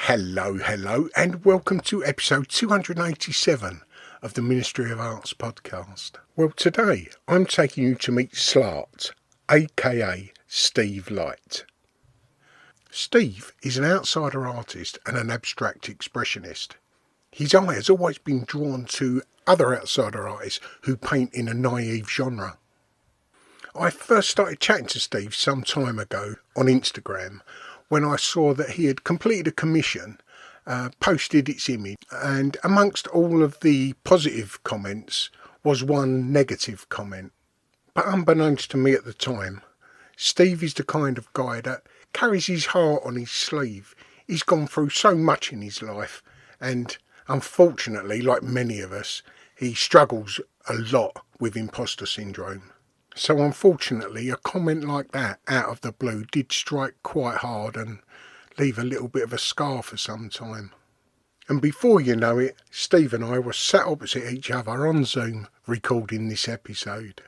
Hello, and welcome to episode 287 of the Ministry of Arts podcast. Well, today I'm taking you to meet SLART, aka Steve Light. Steve is an outsider artist and an abstract expressionist. His eye has always been drawn to other outsider artists who paint in a naive genre. I first started chatting to Steve some time ago on Instagram when I saw that he had completed a commission, posted its image, and amongst all of the positive comments was one negative comment. But unbeknownst to me at the time, Steve is the kind of guy that carries his heart on his sleeve. He's gone through so much in his life, and unfortunately, like many of us, he struggles a lot with imposter syndrome. So unfortunately, a comment like that out of the blue did strike quite hard and leave a little bit of a scar for some time. And before you know it, Steve and I were sat opposite each other on Zoom recording this episode.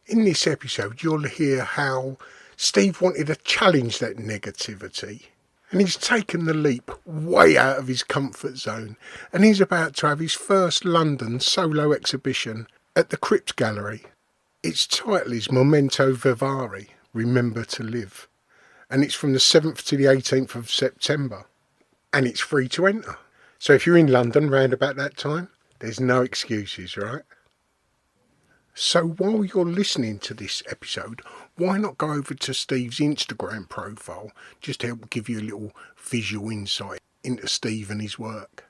In this episode, you'll hear how Steve wanted to challenge that negativity. And he's taken the leap way out of his comfort zone. And he's about to have his first London solo exhibition at the Crypt Gallery. Its title is Memento Vivere, Remember to Live, and it's from the 7th to the 18th of September, and it's free to enter. So if you're in London round about that time, there's no excuses, right? So while you're listening to this episode, why not go over to Steve's Instagram profile, just to help give you a little visual insight into Steve and his work.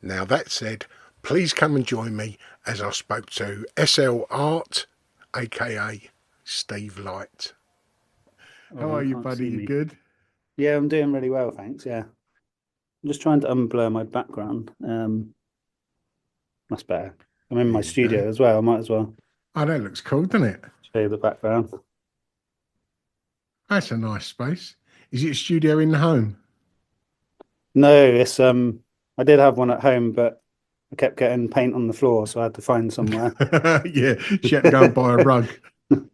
Now that said, please come and join me as I spoke to SLART, aka Steve Light. How are you, buddy? You good? Yeah, I'm doing really well, thanks. Yeah, I'm just trying to unblur my background. That's better. I'm in my studio as well. I might as well. Oh, that looks cool, doesn't it? Show you the background. That's a nice space. Is it a studio in the home? No, it's I did have one at home, but I kept getting paint on the floor, so I had to find somewhere. Yeah, she had to go and buy a rug.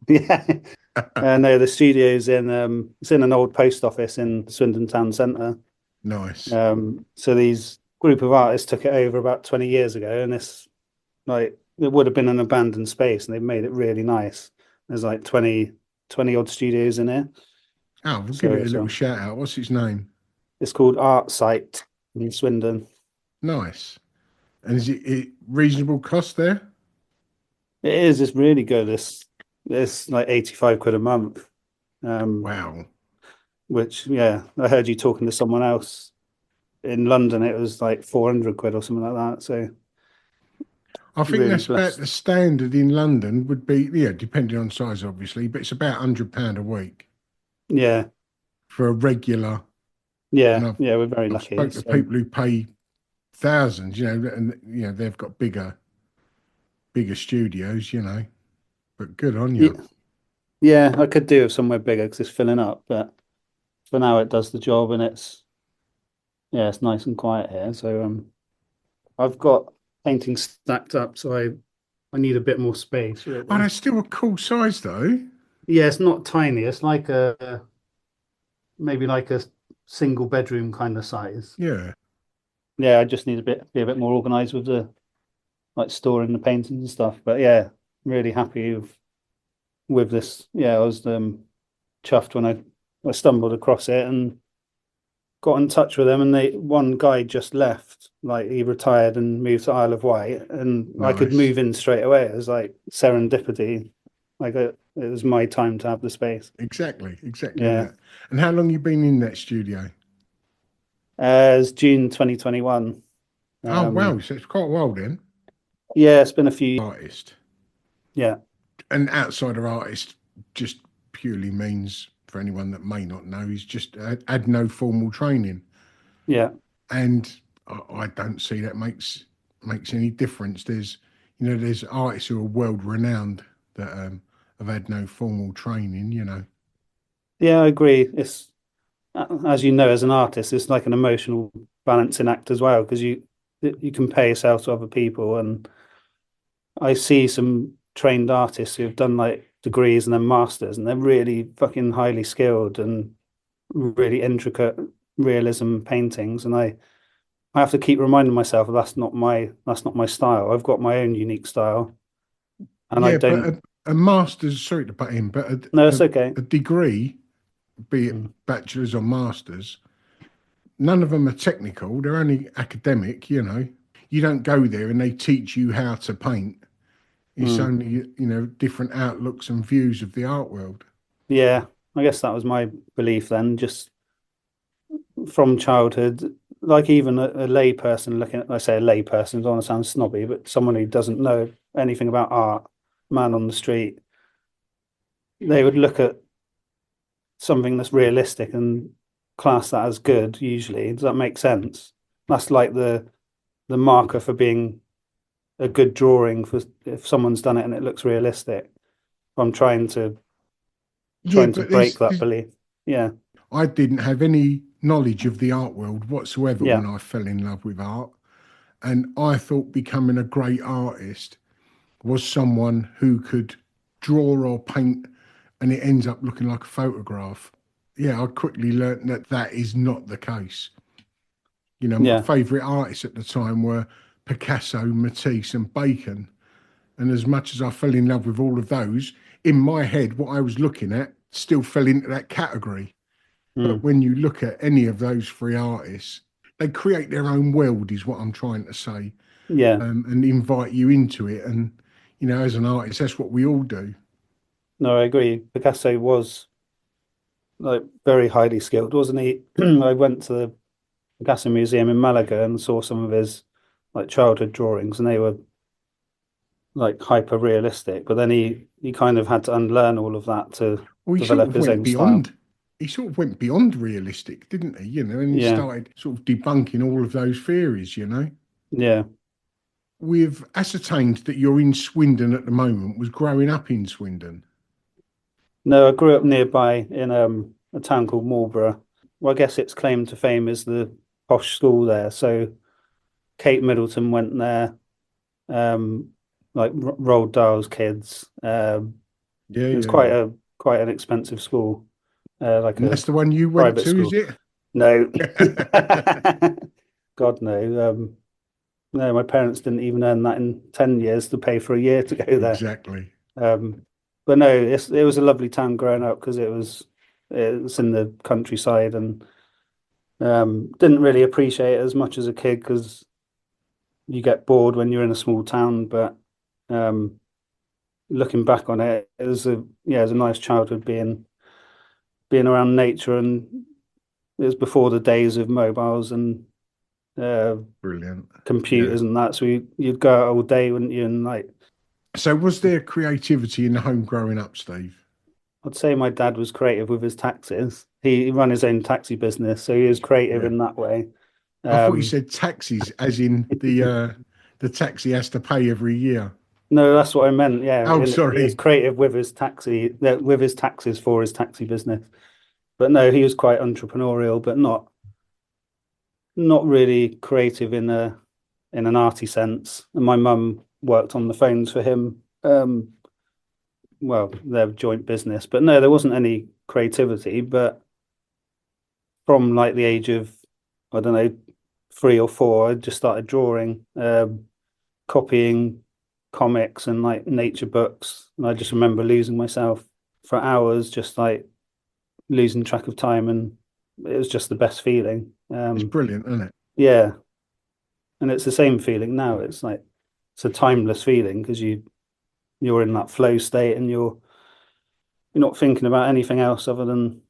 Yeah. No, the studio's in it's in an old post office in Swindon town centre. Nice. So these group of artists took it over about 20 years ago, and it's like it would have been an abandoned space, and they've made it really nice. There's like 20 odd studios in here. Oh, we'll give it a little shout out. What's its name? It's called Artsite in Swindon. Nice. And is it reasonable cost there? It is. It's really good. It's like 85 quid a month. Wow. Which, yeah, I heard you talking to someone else in London. It was like 400 quid or something like that. So I think really that's blessed. About the standard in London would be, yeah, depending on size, obviously, but it's about £100 a week. Yeah. For a regular. Yeah, yeah, we're very lucky. I've spoken to people who pay thousands, and they've got bigger studios, but good on you. Yeah, I could do it somewhere bigger because it's filling up, but for now it does the job, and it's nice and quiet here. So I've got paintings stacked up, so I need a bit more space. Really. Oh, that's still a cool size though. Yeah, it's not tiny. It's like maybe like a single bedroom kind of size. Yeah. Yeah, I just need be a bit more organised with the storing the paintings and stuff. But yeah, really happy with this. Yeah, I was chuffed when I stumbled across it and got in touch with them. And one guy just left, like he retired and moved to Isle of Wight, and nice. I could move in straight away. It was like serendipity. Like it was my time to have the space. Exactly. Yeah. That. And how long you been in that studio? It's June 2021. Oh wow! So it's quite a while then. Yeah, it's been a few. Artist. Yeah. An outsider artist just purely means, for anyone that may not know, is just had no formal training. Yeah. And I don't see that makes any difference. There's artists who are world renowned that have had no formal training. Yeah, I agree. It's, as you know, as an artist, it's like an emotional balancing act as well, because you compare yourself to other people, and I see some trained artists who've done like degrees and then masters, and they're really fucking highly skilled and really intricate realism paintings, and I have to keep reminding myself that's not my style. I've got my own unique style, and I Yeah, but don't. a master's, sorry to butt in, but No, it's okay. a degree, be it Mm. bachelor's or master's, none of them are technical. They're only academic, you know. You don't go there and they teach you how to paint. It's Mm. only, you know, different outlooks and views of the art world. Yeah, I guess that was my belief then, just from childhood. Like even a lay person looking at, I say a lay person, don't want to sound snobby, but someone who doesn't know anything about art, man on the street, they would look at something that's realistic and class that as good, usually. Does that make sense? That's like the marker for being a good drawing for if someone's done it and it looks realistic. I'm Yeah, trying to but break that belief. Yeah, I didn't have any knowledge of the art world whatsoever yeah, when I fell in love with art. And I thought becoming a great artist was someone who could draw or paint and it ends up looking like a photograph. Yeah, I quickly learnt that that is not the case. You know, my yeah, favourite artists at the time were Picasso, Matisse, and Bacon. And as much as I fell in love with all of those, in my head, what I was looking at still fell into that category. But mm, when you look at any of those three artists, they create their own world, is what I'm trying to say, yeah. and invite you into it. And, you know, as an artist, that's what we all do. No, I agree. Picasso was like very highly skilled, wasn't he? I went to the Picasso Museum in Malaga and saw some of his like childhood drawings, and they were like hyper realistic. But then he kind of had to unlearn all of that to Well, he sort develop of his went own style. beyond. He sort of went beyond realistic, didn't he? You know, and he Yeah, started sort of debunking all of those theories. You know, yeah. we've ascertained that you're in Swindon at the moment. Was growing up in Swindon. No, I grew up nearby in a town called Marlborough. Well, I guess its claim to fame is the posh school there. So Kate Middleton went there, um, like Roald Dahl's kids. Yeah, It was yeah, yeah. quite an expensive school, like And a that's the one you went private to, is school. it? No, God no. No, my parents didn't even earn that in 10 years to pay for a year to go there. Exactly. Um, but no, it was a lovely town growing up because it was in the countryside and didn't really appreciate it as much as a kid because you get bored when you're in a small town. But um, looking back on it, it was it was a nice childhood being around nature, and it was before the days of mobiles and uh, Brilliant. Yeah. computers and that. So you'd go out all day, wouldn't you? And like So, was there creativity in the home growing up, Steve? I'd say my dad was creative with his taxes. He ran his own taxi business, so he was creative Yeah. in that way. I thought you Um, said taxis, as in the taxi has to pay every year. no, that's what I meant. Yeah, Oh, and he was sorry. creative with with his taxes for his taxi business. But no, he was quite entrepreneurial, but not really creative in an arty sense. And my mum worked on the phones for him. Well, their joint business, but no, there wasn't any creativity. But from like the age of, I don't know, 3 or 4, I just started drawing, copying comics and like nature books. And I just remember losing myself for hours, just like losing track of time. And it was just the best feeling. It's brilliant, isn't it? Yeah. And it's the same feeling now. It's like, it's a timeless feeling because you're in that flow state and you're not thinking about anything else other than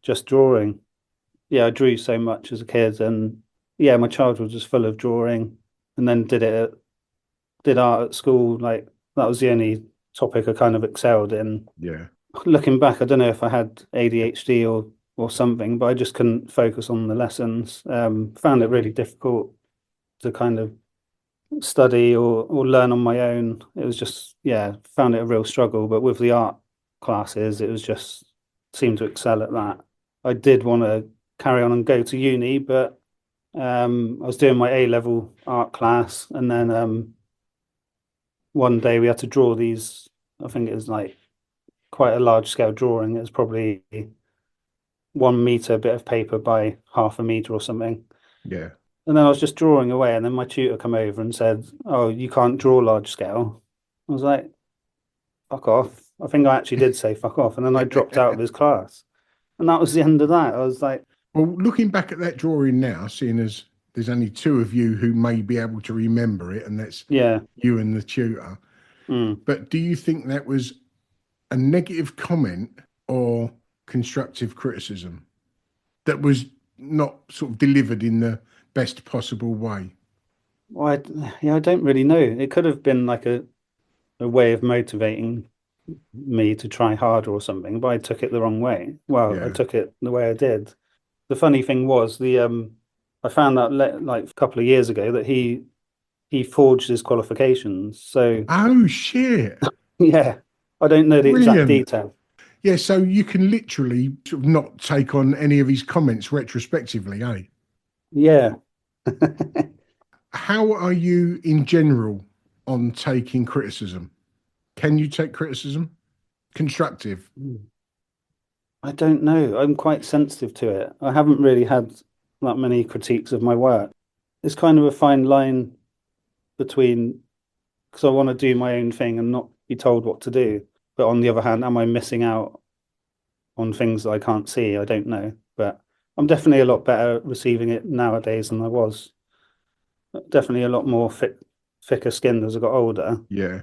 just drawing. Yeah, I drew so much as a kid, and yeah, my childhood was just full of drawing, and then did art at school. Like that was the only topic I kind of excelled in. Yeah. Looking back, I don't know if I had ADHD or something, but I just couldn't focus on the lessons. Found it really difficult to kind of study or learn on my own. It was just yeah, found it a real struggle. But with the art classes, it was just seemed to excel at that. I did want to carry on and go to uni, but I was doing my A level art class, and then one day we had to draw these. I think it was like quite a large scale drawing. It was probably 1 meter bit of paper by 0.5 meter or something. Yeah. And then I was just drawing away, and then my tutor come over and said, "Oh, you can't draw large scale." I was like, "Fuck off." I think I actually did say "fuck off," and then I dropped out of his class. And that was the end of that. I was like, Well, looking back at that drawing now, seeing as there's only two of you who may be able to remember it, and that's yeah. you and the tutor. Mm. But do you think that was a negative comment or constructive criticism that was not sort of delivered in the best possible way? Well, I don't really know. It could have been like a way of motivating me to try harder or something, but I took it the wrong way. Well, I Yeah. took it the way I did. The funny thing was I found out like a couple of years ago that he forged his qualifications. So Oh, shit. yeah, I don't know the exact Brilliant. detail. Yeah, so you can literally sort of not take on any of his comments retrospectively, eh? Yeah. How are you in general on taking criticism? Can you take criticism? Constructive? I don't know. I'm quite sensitive to it. I haven't really had that many critiques of my work. It's kind of a fine line between because I want to do my own thing and not be told what to do. But on the other hand, am I missing out on things that I can't see? I don't know. But I'm definitely a lot better at receiving it nowadays than I was. Definitely a lot more thicker skinned as I got older. Yeah.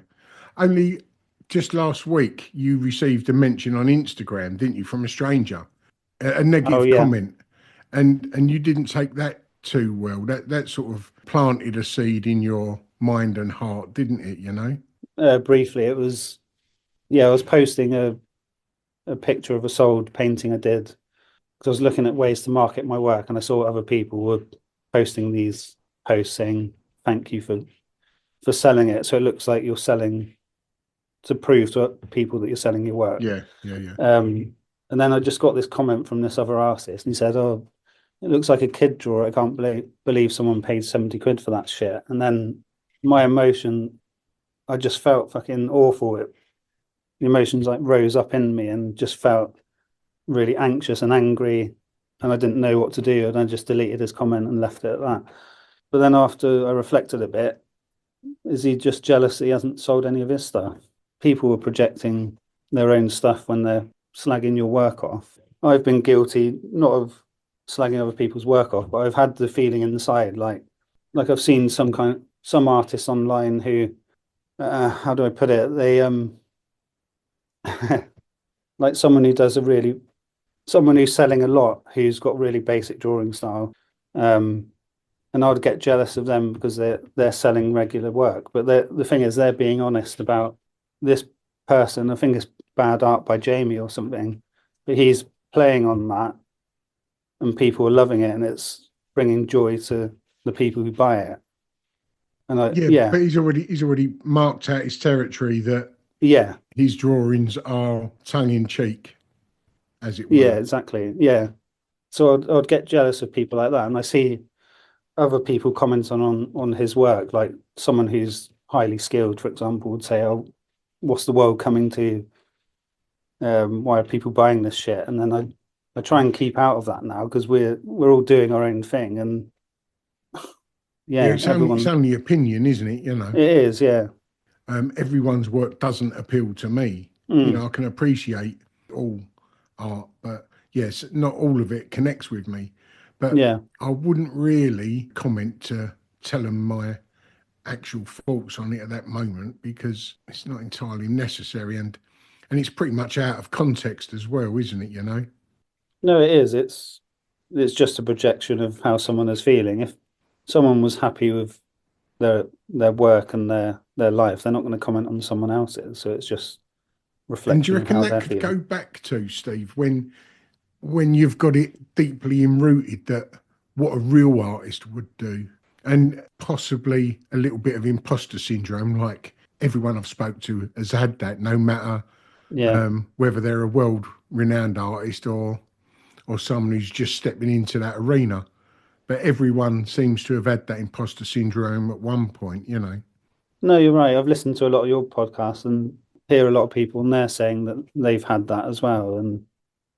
Only just last week you received a mention on Instagram, didn't you, from a stranger, a Oh negative yeah. comment, and you didn't take that too well. That sort of planted a seed in your mind and heart, didn't it? You know? Briefly, it was yeah, I was posting a picture of a sold painting I did because I was looking at ways to market my work and I saw other people were posting these posts saying thank you for selling it. So it looks like you're selling to prove to people that you're selling your work. Yeah, yeah, yeah. And then I just got this comment from this other artist and he said, "Oh, it looks like a kid drawer. I can't believe someone paid 70 quid for that shit." And then my emotion, I just felt fucking awful. The emotions like rose up in me and just felt really anxious and angry. And I didn't know what to do. And I just deleted his comment and left it at that. But then after I reflected a bit, is he just jealous that he hasn't sold any of his stuff? People were projecting their own stuff when they're slagging your work off. I've been guilty not of slagging other people's work off, but I've had the feeling inside like I've seen some artists online who how do I put it? They like someone who's selling a lot who's got really basic drawing style. Um and I'd get jealous of them because they're selling regular work. But the thing is, they're being honest about this person. I think it's bad art by Jamie or something, but he's playing on that, and people are loving it, and it's bringing joy to the people who buy it. And Yeah, yeah, but he's already marked out his territory that yeah, his drawings are tongue in cheek, as it yeah, were. exactly, yeah. So I'd get jealous of people like that, and I see other people commenting on his work, like someone who's highly skilled, for example, would say, "Oh, what's the world coming to? Why are people buying this shit?" And then I try and keep out of that now because we're all doing our own thing, and Yeah, yeah, it's everyone only opinion, isn't it? You know, it is, yeah, everyone's work doesn't appeal to me. You know, mm, I can appreciate all art, but yes, not all of it connects with me. But yeah, I wouldn't really comment to tell them my actual thoughts on it at that moment because it's not entirely necessary and it's pretty much out of context as well, isn't it? You know? no, it is. It's just a projection of how someone is feeling. If someone was happy with their work and their life, they're not going to comment on someone else's. So it's just And do you reflection of reckon how that they're could go feeling. back to Steve when you've got it deeply enrooted that what a real artist would do, and possibly a little bit of imposter syndrome, like everyone I've spoke to has had that, no matter Yeah. whether they're a world-renowned artist or someone who's just stepping into that arena. But everyone seems to have had that imposter syndrome at one point, you know. No, you're right. I've listened to a lot of your podcasts and hear a lot of people and they're saying that they've had that as well. And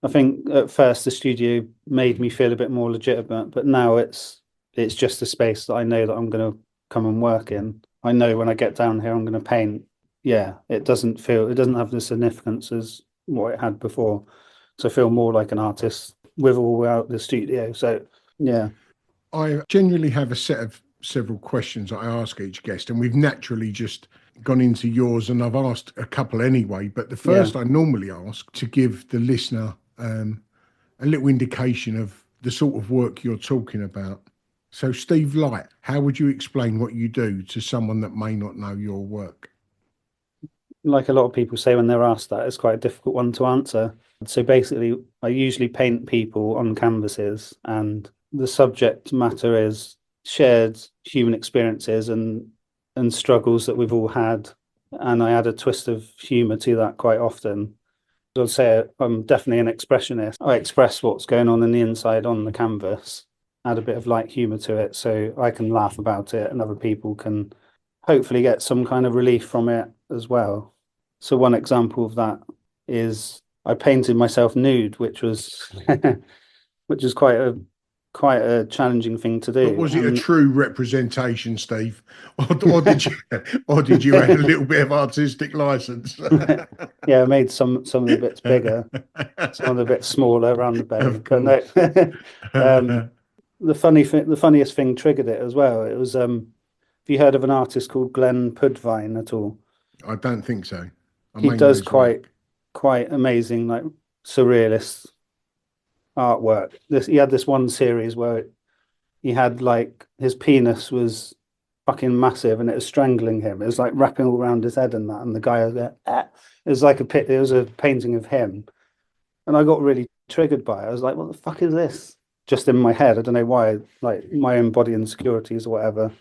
I think at first the studio made me feel a bit more legitimate, but now it's just a space that I know that I'm going to come and work in. I know when I get down here, I'm going to paint. Yeah, it doesn't have the significance as what it had before. So I feel more like an artist with or without the studio. So yeah. I generally have a set of several questions that I ask each guest, and we've naturally just gone into yours, and I've asked a couple anyway. But the first I normally ask to give the listener a little indication of the sort of work you're talking about. So, Steve Light, how would you explain what you do to someone that may not know your work? Like a lot of people say when they're asked that, it's quite a difficult one to answer. So basically, I usually paint people on canvases, and the subject matter is shared human experiences and struggles that we've all had. And I add a twist of humour to that quite often. I'd say I'm definitely an expressionist. I express what's going on in the inside on the canvas, add a bit of light humour to it so I can laugh about it and other people can hopefully get some kind of relief from it as well. So one example of that is I painted myself nude, which was which is quite a challenging thing to do. But was it a true representation, Steve, or did you add a little bit of artistic license? Yeah, I made some of the bits bigger, some of the bits smaller around the belly. But no, the funniest thing triggered it as well. It was have you heard of an artist called Glenn Pudvine at all? I don't think so. He does quite amazing, like surrealist artwork. He had this one series where he had like his penis was fucking massive and it was strangling him. It was like wrapping all around his head and that, and the guy was there. It was like it was a painting of him, and I got really triggered by it. I was like, "What the fuck is this?" Just in my head, I don't know why. Like my own body insecurities or whatever,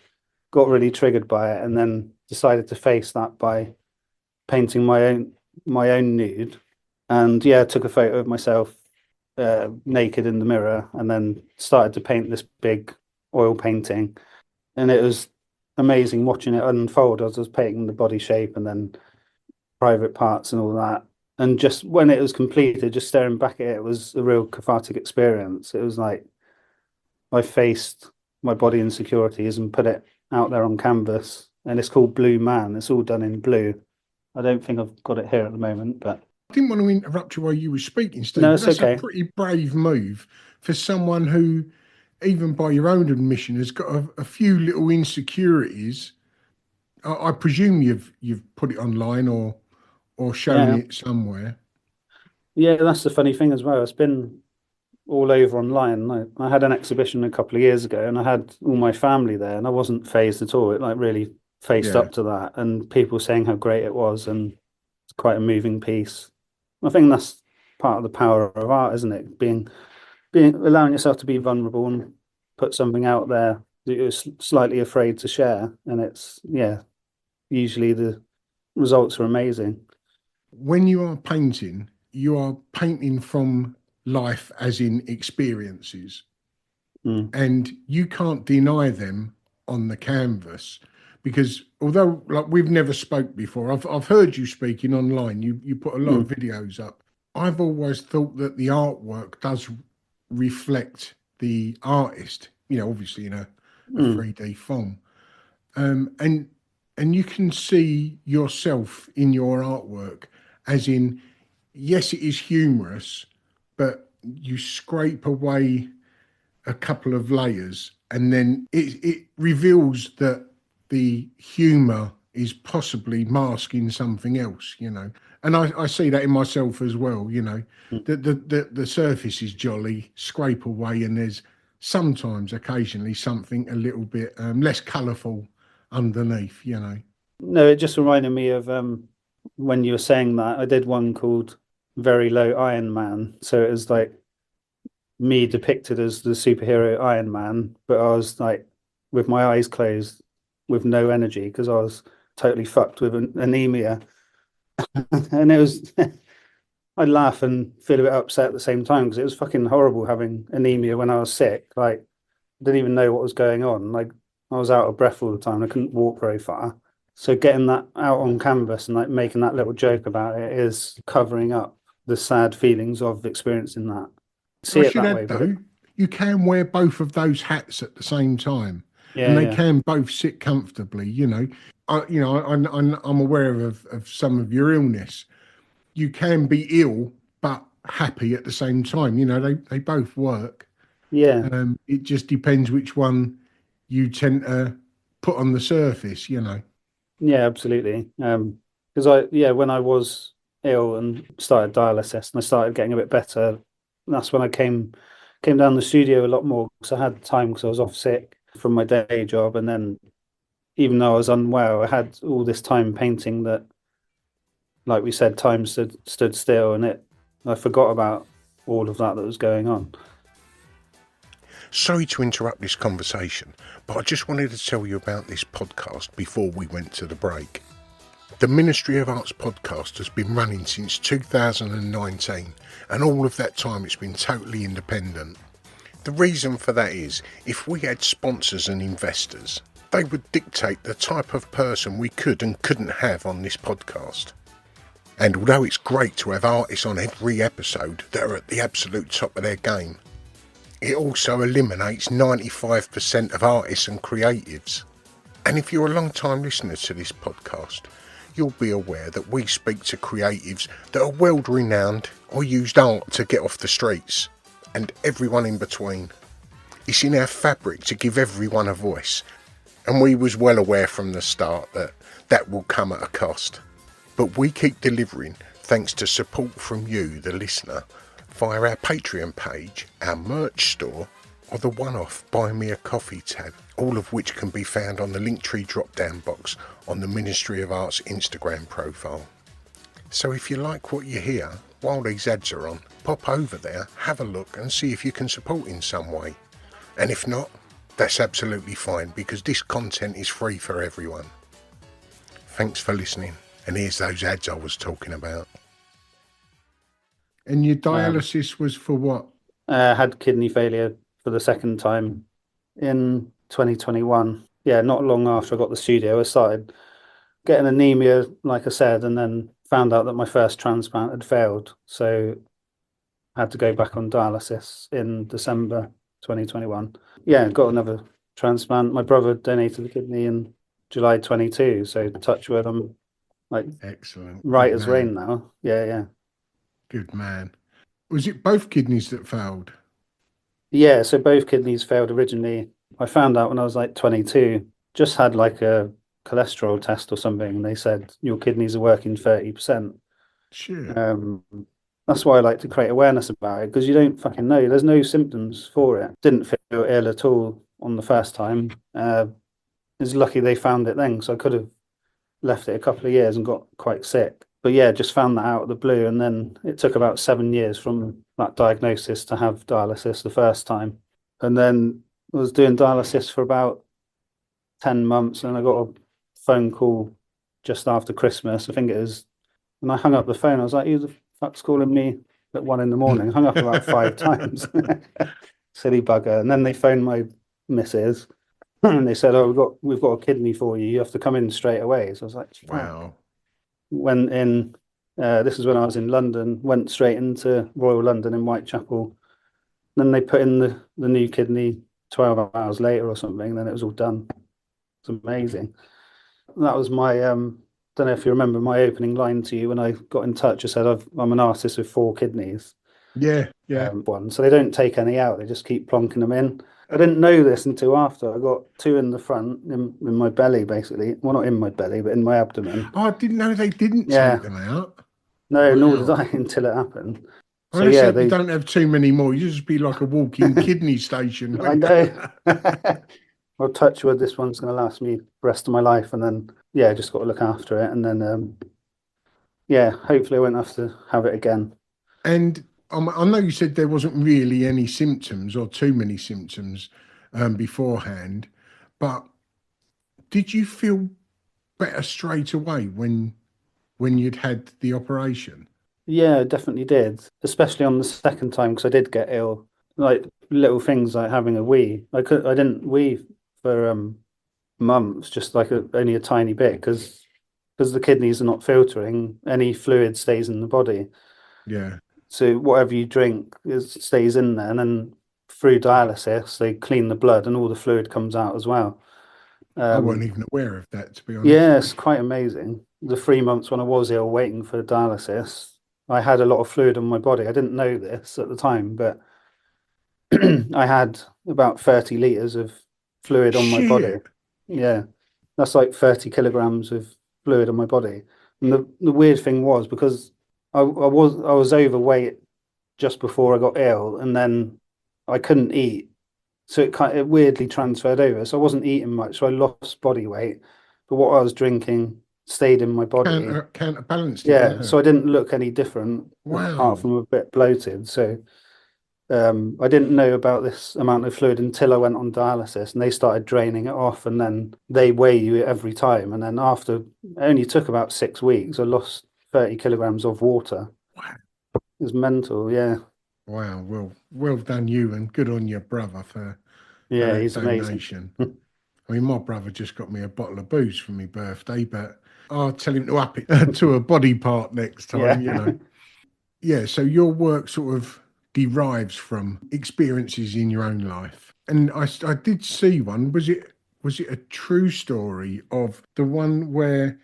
got really triggered by it, and then decided to face that by painting my own nude, and yeah, took a photo of myself naked in the mirror, and then started to paint this big oil painting, and it was amazing watching it unfold as I was painting the body shape and then private parts and all that. And just when it was completed, just staring back at it was a real cathartic experience. It was like I faced my body insecurities and put it out there on canvas, and it's called Blue Man. It's all done in blue. I don't think I've got it here at the moment, but I didn't want to interrupt you while you were speaking, Steve. no, But it's that's okay. a pretty brave move for someone who, even by your own admission, has got a few little insecurities. I presume you've put it online or shown Yeah, it somewhere. yeah, that's the funny thing as well. It's been all over online. I had an exhibition a couple of years ago, and I had all my family there, and I wasn't phased at all. It like really faced Yeah. up to that, and people saying how great it was, and it's quite a moving piece. I think that's part of the power of art, isn't it? Being allowing yourself to be vulnerable and put something out there that you're slightly afraid to share, and it's yeah, usually the results are amazing. When you are painting from life, as in experiences, Mm, and you can't deny them on the canvas. Because although like we've never spoke before, I've heard you speaking online. You put a lot of mm, videos up. I've always thought that the artwork does reflect the artist, obviously in a mm, 3D form. Um, and and you can see yourself in your artwork, as in, yes, it is humorous, but you scrape away a couple of layers, and then it reveals that the humor is possibly masking something else, and I see that in myself as well. mm. The surface is jolly, scrape away, and there's sometimes occasionally something a little bit less colourful underneath. No, it just reminded me of when you were saying that. I did one called Very Low Iron Man. So it was like me depicted as the superhero Iron Man, but I was like with my eyes closed with no energy because I was totally fucked with anemia. And it was I'd laugh and feel a bit upset at the same time because it was fucking horrible having anemia when I was sick. Like I didn't even know what was going on. Like I was out of breath all the time. I couldn't walk very far. So getting that out on canvas and like making that little joke about it is covering up the sad feelings of experiencing that. See I it should that add way, but though, you can wear both of those hats at the same time, and yeah, they yeah, can both sit comfortably. I'm aware of some of your illness. You can be ill but happy at the same time. They both work. yeah, It just depends which one you tend to put on the surface. yeah, absolutely. Because when I was ill and started dialysis and I started getting a bit better, that's when I came down the studio a lot more because I had time because I was off sick from my day job, and then even though I was unwell, I had all this time painting that, like we said, time stood still, and I forgot about all of that was going on. Sorry to interrupt this conversation, but I just wanted to tell you about this podcast before we went to the break. The Ministry of Arts podcast has been running since 2019, and all of that time it's been totally independent. The reason for that is, if we had sponsors and investors, they would dictate the type of person we could and couldn't have on this podcast. And although it's great to have artists on every episode that are at the absolute top of their game, it also eliminates 95% of artists and creatives. And if you're a long time listener to this podcast, you'll be aware that we speak to creatives that are world renowned or used art to get off the streets, and everyone in between. It's in our fabric to give everyone a voice, and we was well aware from the start that will come at a cost. But we keep delivering thanks to support from you, the listener, via our Patreon page, our merch store, or the one-off Buy Me a Coffee tab, all of which can be found on the Linktree drop-down box on the Ministry of Arts Instagram profile. So if you like what you hear while these ads are on, pop over there, have a look and see if you can support in some way. And if not, that's absolutely fine, because this content is free for everyone. Thanks for listening, and here's those ads I was talking about. And your dialysis was for what? Had kidney failure for the second time in 2021. Yeah, not long after I got the studio, I started getting anemia, like I said, and then found out that my first transplant had failed. So I had to go back on dialysis in December 2021. Yeah, got another transplant. My brother donated the kidney in July 22. So touch wood, I'm like Excellent. right Good as man. rain now. Yeah, yeah. Good man. Was it both kidneys that failed? Yeah, so both kidneys failed originally. I found out when I was like 22, just had like a cholesterol test or something, and they said your kidneys are working 30%. Sure. That's why I like to create awareness about it, because you don't fucking know. There's no symptoms for it. Didn't feel ill at all on the first time. It's lucky they found it then, because I could have left it a couple of years and got quite sick. But yeah, just found that out of the blue, and then it took about 7 years from that diagnosis to have dialysis the first time. And then I was doing dialysis for about 10 months, and I got a phone call just after Christmas, I think it was, and I hung up the phone. I was like, who the fuck's calling me at 1 a.m? I hung up about 5 times. Silly bugger. And then they phoned my missus and they said, oh, we've got a kidney for you. You have to come in straight away. So I was like, fuck. Wow. Went in, this is when I was in London, went straight into Royal London in Whitechapel. Then they put in the new kidney 12 hours later or something. Then it was all done. It's amazing. That was my, don't know if you remember my opening line to you when I got in touch. I said, I'm an artist with 4 kidneys. Yeah, yeah. One. So they don't take any out. They just keep plonking them in. I didn't know this until after. I got 2 in the front, in my belly, basically. Well, not in my belly, but in my abdomen. Oh, I didn't know they didn't Yeah. take them out. No, nor did Wow. I until it happened. Well, So let's yeah, hope you don't have too many more. You just be like a walking kidney station. I know. Well, touch wood, this one's going to last me the rest of my life, and then yeah, just got to look after it, and then yeah, hopefully I won't have to have it again. And I know you said there wasn't really any symptoms or too many symptoms beforehand, but did you feel better straight away when you'd had the operation? Yeah, I definitely did, especially on the second time because I did get ill. Like little things like having a wee. I didn't wee for months, just like only a tiny bit because the kidneys are not filtering. Any fluid stays in the body. Yeah. So whatever you drink stays in there, and then through dialysis they clean the blood and all the fluid comes out as well. I wasn't Um, even aware of that, to be honest. yeah, it's quite amazing. The 3 months when I was ill waiting for dialysis, I had a lot of fluid in my body. I didn't know this at the time, but I had about 30 liters of fluid on my body. Shit. Yeah, that's like 30 kilograms of fluid on my body. And the weird thing was because I was overweight just before I got ill, and then I couldn't eat, so it weirdly transferred over. So I wasn't eating much, so I lost body weight, but what I was drinking stayed in my body. Counterbalanced it, Yeah, yeah. so I didn't look any different apart Wow. from a bit bloated. So I didn't know about this amount of fluid until I went on dialysis, and they started draining it off, and then they weigh you every time. And then after, it only took about 6 weeks, I lost 30 kilograms of water. Wow. It was mental. Yeah. Wow. Well done you, and good on your brother for Yeah, that he's amazing. donation. I mean, my brother just got me a bottle of booze for my birthday, but I'll tell him to up it to a body part next time, Yeah. you know. Yeah, so your work sort of derives from experiences in your own life. And I did see one. Was it a true story of the one where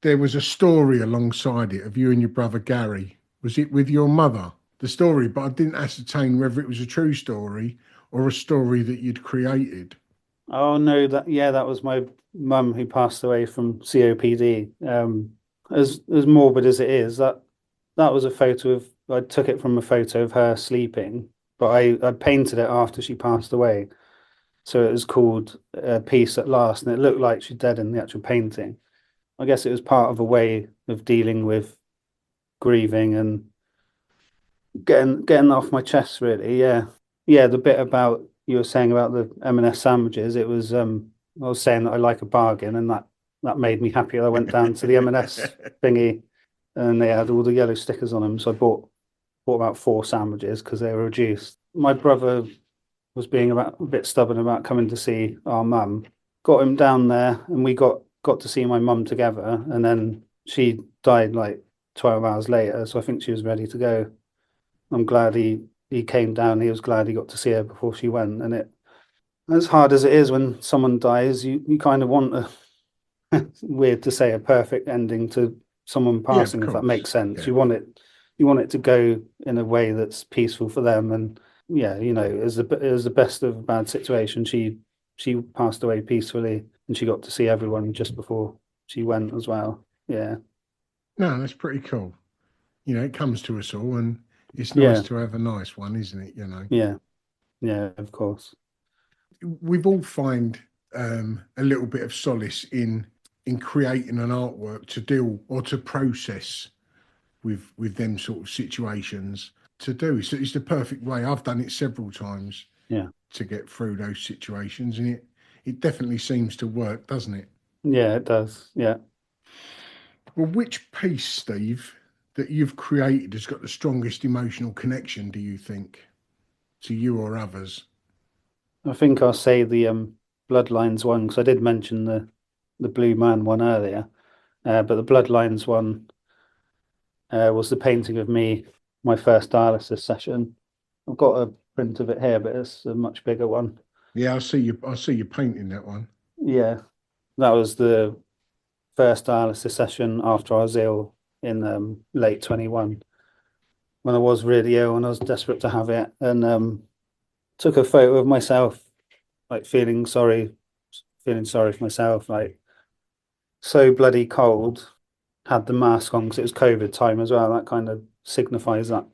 there was a story alongside it of you and your brother Gary? Was it with your mother, the story? But I didn't ascertain whether it was a true story or a story that you'd created. Oh no, that was my mum who passed away from COPD. As morbid as it is, that was a photo of I took it from a photo of her sleeping, but I painted it after she passed away. So it was called Peace at Last, and it looked like she's dead in the actual painting. I guess it was part of a way of dealing with grieving and getting that off my chest, really. Yeah. Yeah, the bit about you were saying about the M&S sandwiches, it was I was saying that I like a bargain, and that made me happy. I went down to the M&S thingy and they had all the yellow stickers on them. So I bought about 4 sandwiches because they were reduced. My brother was being a bit stubborn about coming to see our mum. Got him down there, and we got to see my mum together, and then she died like 12 hours later. So I think she was ready to go. I'm glad he came down. He was glad he got to see her before she went. And it, as hard as it is when someone dies, you kind of want a weird to say a perfect ending to someone Yeah, of passing, if that makes course. sense. Yeah. You want it to go in a way that's peaceful for them. And yeah, it was the best of a bad situation. She passed away peacefully, and she got to see everyone just before she went as well. Yeah, No, that's pretty cool. You know, it comes to us all, and it's nice yeah, to have a nice one, isn't it? You know, yeah, yeah. Of course. we've all find a little bit of solace in creating an artwork to deal or to process with them sort of situations to do. So it's the perfect way. I've done it several times Yeah, to get through those situations, and it definitely seems to work, doesn't it? yeah. It does. Yeah. Well, which piece, Steve, that you've created has got the strongest emotional connection, do you think, to you or others? I think I'll say the Bloodlines one because I did mention the Blue Man one earlier, but the Bloodlines one was the painting of me, my first dialysis session. I've got a print of it here, but it's a much bigger one. Yeah, I see you painting that one. Yeah, that was the first dialysis session after I was ill in late 21 when I was really ill and I was desperate to have it, and took a photo of myself like feeling sorry for myself, like so bloody cold, had the mask on because it was COVID time as well. That kind of signifies that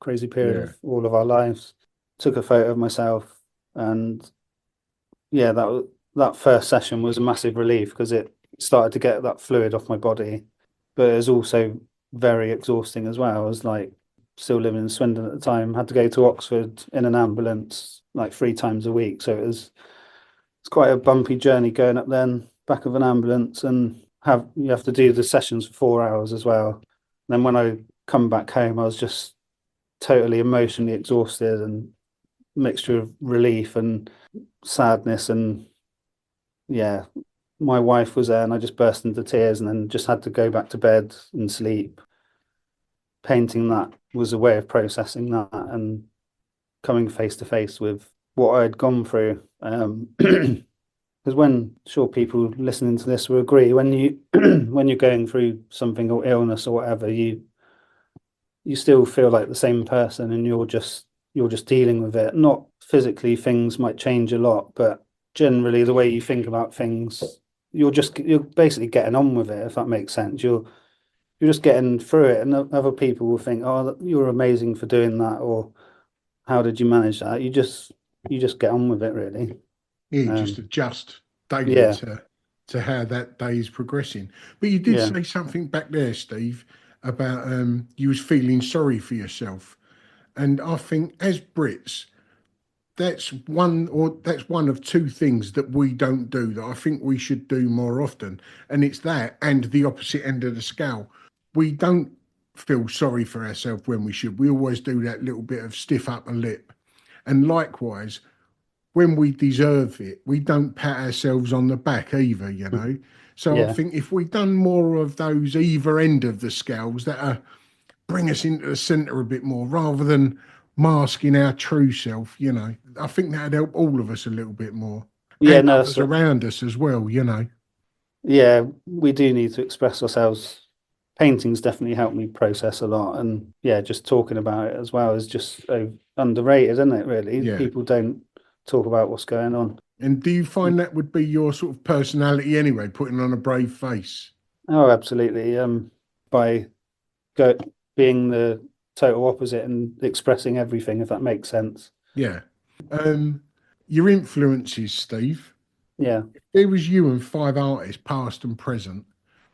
crazy period Yeah. of all of our lives. Took a photo of myself, and yeah, that first session was a massive relief because it started to get that fluid off my body, but it was also very exhausting as well. I was like still living in Swindon at the time, had to go to Oxford in an ambulance like 3 times a week. So it's quite a bumpy journey going up then, back of an ambulance, and have you have to do the sessions for 4 hours as well. And then when I come back home, I was just totally emotionally exhausted and mixture of relief and sadness. And yeah, my wife was there and I just burst into tears and then just had to go back to bed and sleep. painting that was a way of processing that and coming face to face with what I'd gone through. Because when sure people listening to this will agree, when you when you're going through something or illness or whatever, you still feel like the same person, and you're just dealing with it. Not physically, things might change a lot, but generally the way you think about things, you're basically getting on with it, if that makes sense. You're just getting through it, and other people will think, "Oh, you're amazing for doing that," or "How did you manage that?" You just get on with it, really. Yeah, you just adjust daily Yeah, to how that day is progressing. But you did yeah, say something back there, Steve, about you was feeling sorry for yourself. And I think as Brits, that's one of two things that we don't do that I think we should do more often. And it's that and the opposite end of the scale. We don't feel sorry for ourselves when we should. We always do that little bit of stiff upper lip. And likewise, when we deserve it, we don't pat ourselves on the back either, you know. So I yeah, think if we've done more of those either end of the scales that bring us into the centre a bit more rather than masking our true self, you know, I think that'd help all of us a little bit more yeah. and No, others around us as well, you know. yeah. We do need to express ourselves. Paintings definitely help me process a lot, and yeah, just talking about it as well is just underrated, isn't it? Really, Yeah. people don't talk about what's going on. And do you find that would be your sort of personality anyway, putting on a brave face? Oh, absolutely. By go being the total opposite and expressing everything, if that makes sense. Yeah. Um, your influences, Steve. Yeah, If there was you and five artists, past and present,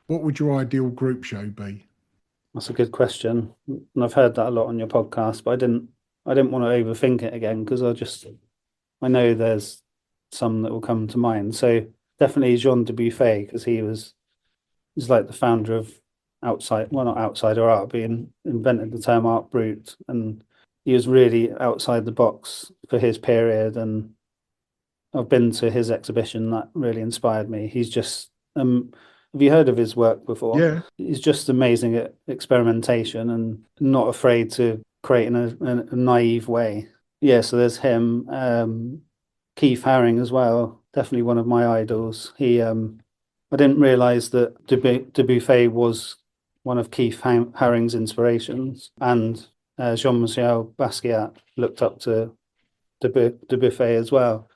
what would your ideal group show be? that's a good question. And I've heard that a lot on your podcast, but I didn't want to overthink it again because I know there's some that will come to mind. So definitely Jean Dubuffet, because he's like the founder of outside, well, not outsider art, but he invented the term art brut, and he was really outside the box for his period. And I've been to his exhibition that really inspired me. He's just have you heard of his work before? Yeah. He's just amazing at experimentation and not afraid to create in a naive way. Yeah, so there's him. Keith Haring as well, definitely one of my idols. I didn't realize that Dubuffet was one of Keith Haring's inspirations, and Jean-Michel Basquiat looked up to Dubuffet as well.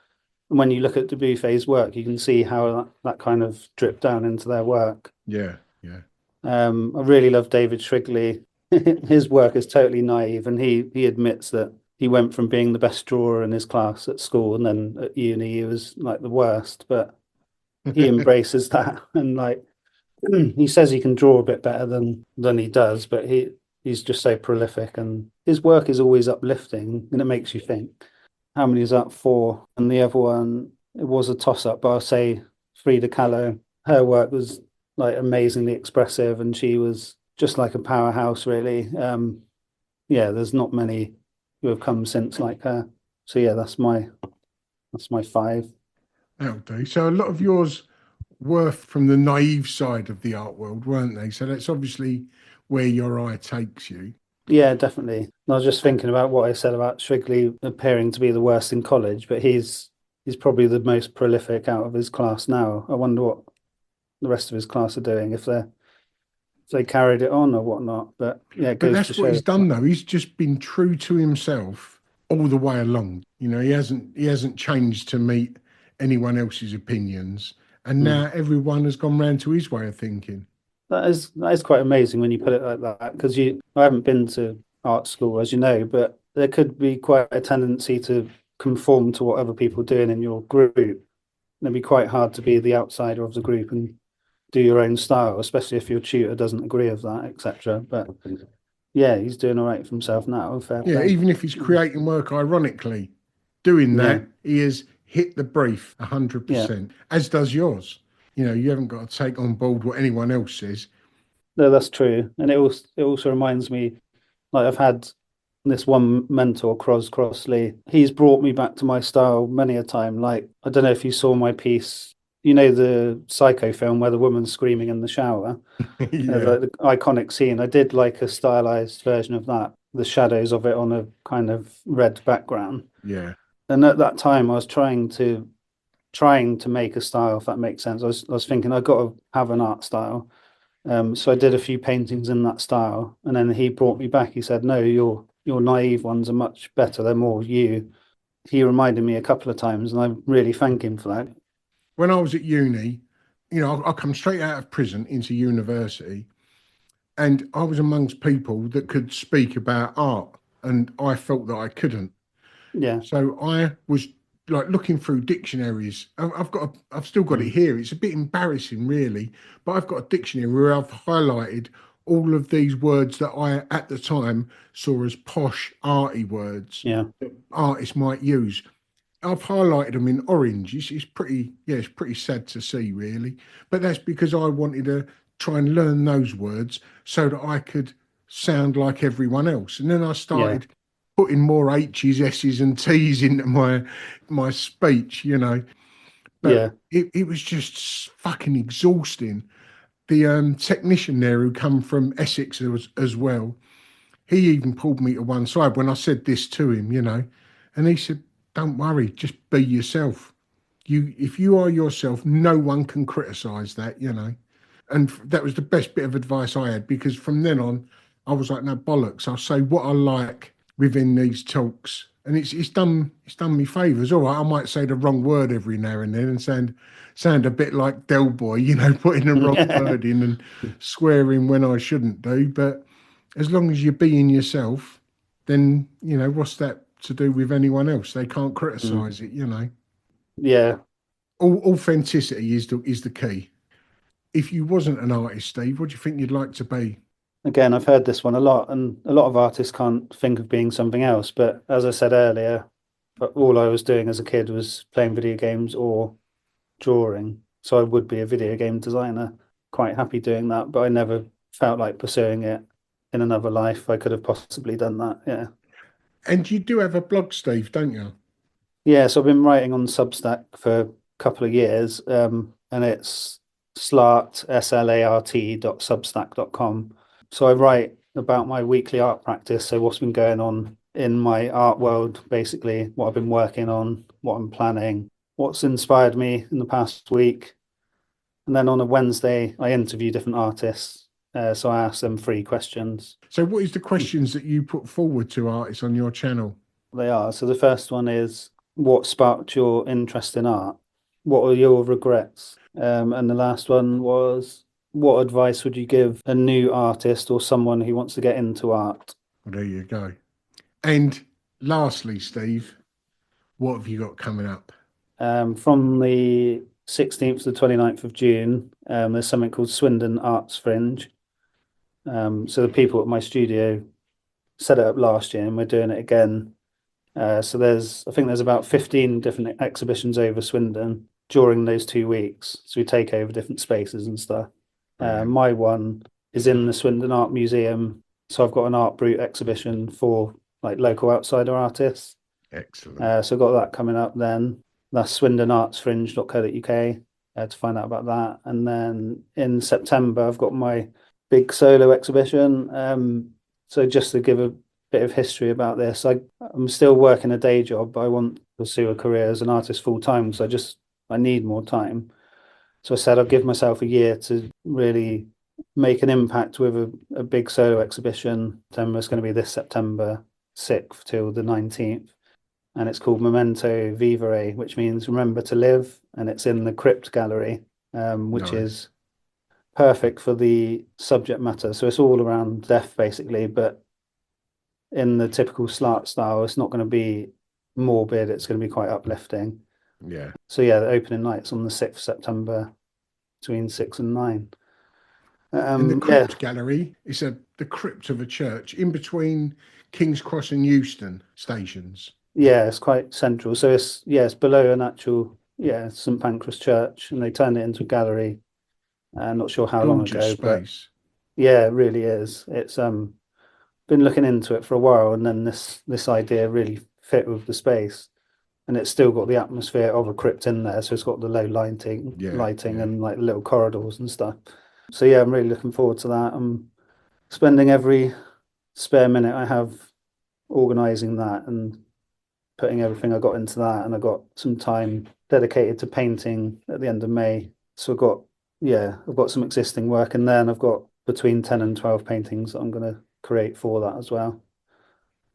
And when you look at Dubuffet's work, you can see how that kind of dripped down into their work. Yeah. Yeah. I really love David Shrigley. His work is totally naive, and he admits that he went from being the best drawer in his class at school, and then at uni he was like the worst. But he embraces that, and like he says he can draw a bit better than he does, but he's just so prolific, and his work is always uplifting, and it makes you think. How many is that for? And the other one, it was a toss up, but I'll say Frida Kahlo. Her work was like amazingly expressive, and she was just like a powerhouse, really. Yeah, there's not many who have come since like her. So yeah, that's my five. That'll do. So a lot of yours were from the naive side of the art world, weren't they? So that's obviously where your eye takes you. Yeah, definitely. I was just thinking about what I said about Shrigley appearing to be the worst in college, but he's probably the most prolific out of his class now. I wonder what the rest of his class are doing if they carried it on or whatnot. But yeah, it But goes to that's what show. he's done though. He's just been true to himself all the way along. You know, he hasn't changed to meet anyone else's opinions. And Mm. now everyone has gone round to his way of thinking. That is quite amazing when you put it like that, because you I haven't been to art school, as you know, but there could be quite a tendency to conform to what other people are doing in your group. It'd be quite hard to be the outsider of the group and do your own style, especially if your tutor doesn't agree with that, etc. But yeah, he's doing all right for himself now. Fair Yeah, play. even if he's creating work ironically, doing Yeah, that, he has hit the brief yeah. 100%, as does yours. You know, you haven't got to take on board what anyone else says. No, that's true. And it also reminds me, like I've had this one mentor, Crossley. He's brought me back to my style many a time. Like I don't know if you saw my piece you know, the Psycho film where the woman's screaming in the shower, Yeah, like the iconic scene. I did like a stylized version of that, the shadows of it on a kind of red background. yeah, And at that time, I was trying to make a style, if that makes sense. I was thinking I've got to have an art style. So I did a few paintings in that style, and then he brought me back. He said, "No, your naive ones are much better. They're more you." He reminded me a couple of times, and I really thank him for that. when I was at uni, I come straight out of prison into university, and I was amongst people that could speak about art, and I felt that I couldn't. Yeah. So I was like looking through dictionaries. I've still got it Mm. here. It's a bit embarrassing, really, but I've got a dictionary where I've highlighted all of these words that I, at the time, saw as posh, arty words Yeah. that artists might use. I've highlighted them in orange. It's pretty, yeah, it's pretty sad to see, really. But that's because I wanted to try and learn those words so that I could sound like everyone else. And then I Yeah. started putting more H's, S's, and T's into my speech. But Yeah. it was just fucking exhausting. The technician there who come from Essex as well, he even pulled me to one side when I said this to him, and he said, "Don't worry, just be yourself. If you are yourself, no one can criticise that." And that was the best bit of advice I had, because from then on, I was like, "No bollocks. I'll say what I like within these talks." And it's done me favours. All right, I might say the wrong word every now and then and sound a bit like Del Boy, putting the wrong word in and swearing when I shouldn't do. But as long as you're being yourself, then what's that to do with anyone else? They can't Mm. criticise it. Yeah. Authenticity is the key. If you wasn't an artist, Steve, what do you think you'd like to be? Again, I've heard this one a lot, and a lot of artists can't think of being something else. But as I said earlier, all I was doing as a kid was playing video games or drawing. So I would be a video game designer, quite happy doing that, but I never felt like pursuing it in another life. I could have possibly done that. Yeah. And you do have a blog, Steve, don't you? Yeah, so I've been writing on Substack for a couple of years, and it's SLART, SLART.substack.com. So I write about my weekly art practice, so what's been going on in my art world, basically, what I've been working on, what I'm planning, what's inspired me in the past week. And then on a Wednesday, I interview different artists. So I ask them 3 questions. So, what is the questions that you put forward to artists on your channel? They are. So the first one is, what sparked your interest in art? What are your regrets? And the last one was, what advice would you give a new artist or someone who wants to get into art? Well, there you go. And lastly, Steve, what have you got coming up? From the 16th to the 29th of June, there's something called Swindon Arts Fringe. So the people at my studio set it up last year, and we're doing it again. So I think there's about 15 different exhibitions over Swindon during those 2 weeks. So we take over different spaces and stuff. Brilliant. My one is in the Swindon Art Museum. So I've got an Art Brut exhibition for like local outsider artists. Excellent. So I've got that coming up then. That's swindonartsfringe.co.uk to find out about that. And then in September, I've got my big solo exhibition. So just to give a bit of history about this, I'm still working a day job, but I want to pursue a career as an artist full time because I need more time. So I said I'll give myself a year to really make an impact with a big solo exhibition. It's going to be this September 6th till the 19th, and it's called Memento Vivere, which means remember to live, and it's in the Crypt Gallery, which Nice. is perfect for the subject matter. So it's all around death, basically, but in the typical SLART style, it's not going to be morbid, it's going to be quite uplifting. Yeah. So yeah, the opening night's on the 6th of September between 6 and 9. And the Yeah, Crypt Gallery is the crypt of a church in between King's Cross and Euston stations. yeah, it's quite central. So it's below an actual St Pancras Church, and they turned it into a gallery. Not sure how long Gorgeous ago, but space. yeah, it really is. It's been looking into it for a while, and then this idea really fit with the space. and it's still got the atmosphere of a crypt in there. So it's got the low lighting, and like little corridors and stuff. So yeah, I'm really looking forward to that. I'm spending every spare minute I have organizing that and putting everything I got into that, and I got some time dedicated to painting at the end of May. So I've got some existing work, and then I've got between 10 and 12 paintings that I'm going to create for that as well.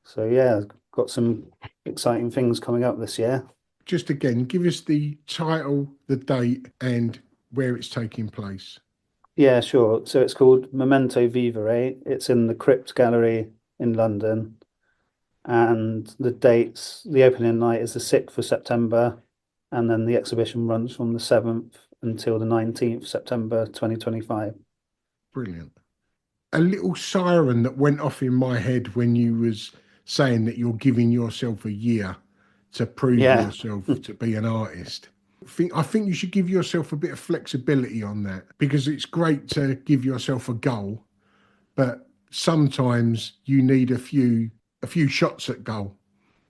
So yeah, I've got some exciting things coming up this year. Just again, give us the title, the date, and where it's taking place. Yeah, sure. So it's called Memento Vivere. It's in the Crypt Gallery in London. And the opening night is the 6th of September. And then the exhibition runs from the 7th until the 19th September 2025. Brilliant. A little siren that went off in my head when you was saying that you're giving yourself a year to prove yourself to be an artist. I think you should give yourself a bit of flexibility on that, because it's great to give yourself a goal, but sometimes you need a few shots at goal.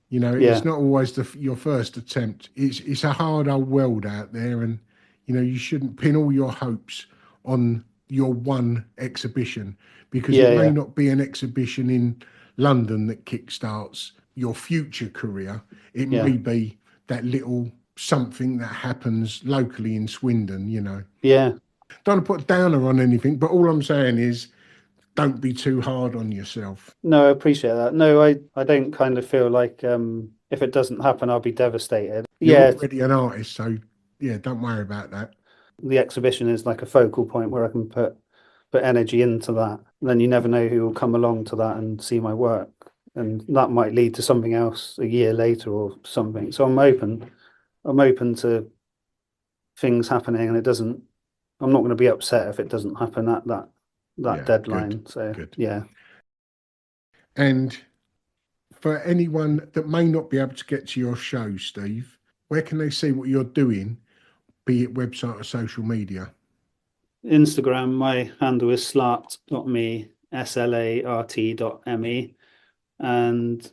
You know, Yeah. it's not always your first attempt. It's a hard old world out there, and you know you shouldn't pin all your hopes on your one exhibition, because it may not be an exhibition in London that kickstarts your future career. It may be that little something that happens locally in Swindon, you know. Yeah. Don't want to put a downer on anything, but all I'm saying is don't be too hard on yourself. No, I appreciate that. No, I don't kind of feel like if it doesn't happen, I'll be devastated. You're already an artist, so yeah, don't worry about that. The exhibition is like a focal point where I can put energy into that. And then you never know who will come along to that and see my work. And that might lead to something else a year later or something. So I'm open to things happening, and I'm not going to be upset if it doesn't happen at that deadline. Good, So good. yeah. And for anyone that may not be able to get to your show, Steve, where can they see what you're doing, be it website or social media? Instagram, my handle is slart.me, SLART.me, and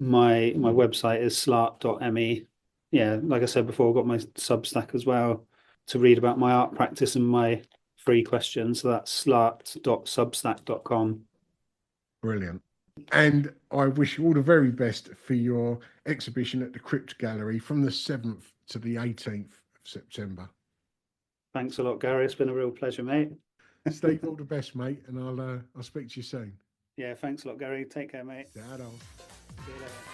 my website is slart.me. Yeah, like I said before, I've got my Substack as well to read about my art practice and my free questions. So that's slart.substack.com. Brilliant. And I wish you all the very best for your exhibition at the Crypt Gallery from the 7th to the 18th of September. Thanks a lot, Gary. It's been a real pleasure, mate. Steve, all the best, mate, and I'll speak to you soon. Yeah, thanks a lot, Gary. Take care, mate. Ta-da. See you later.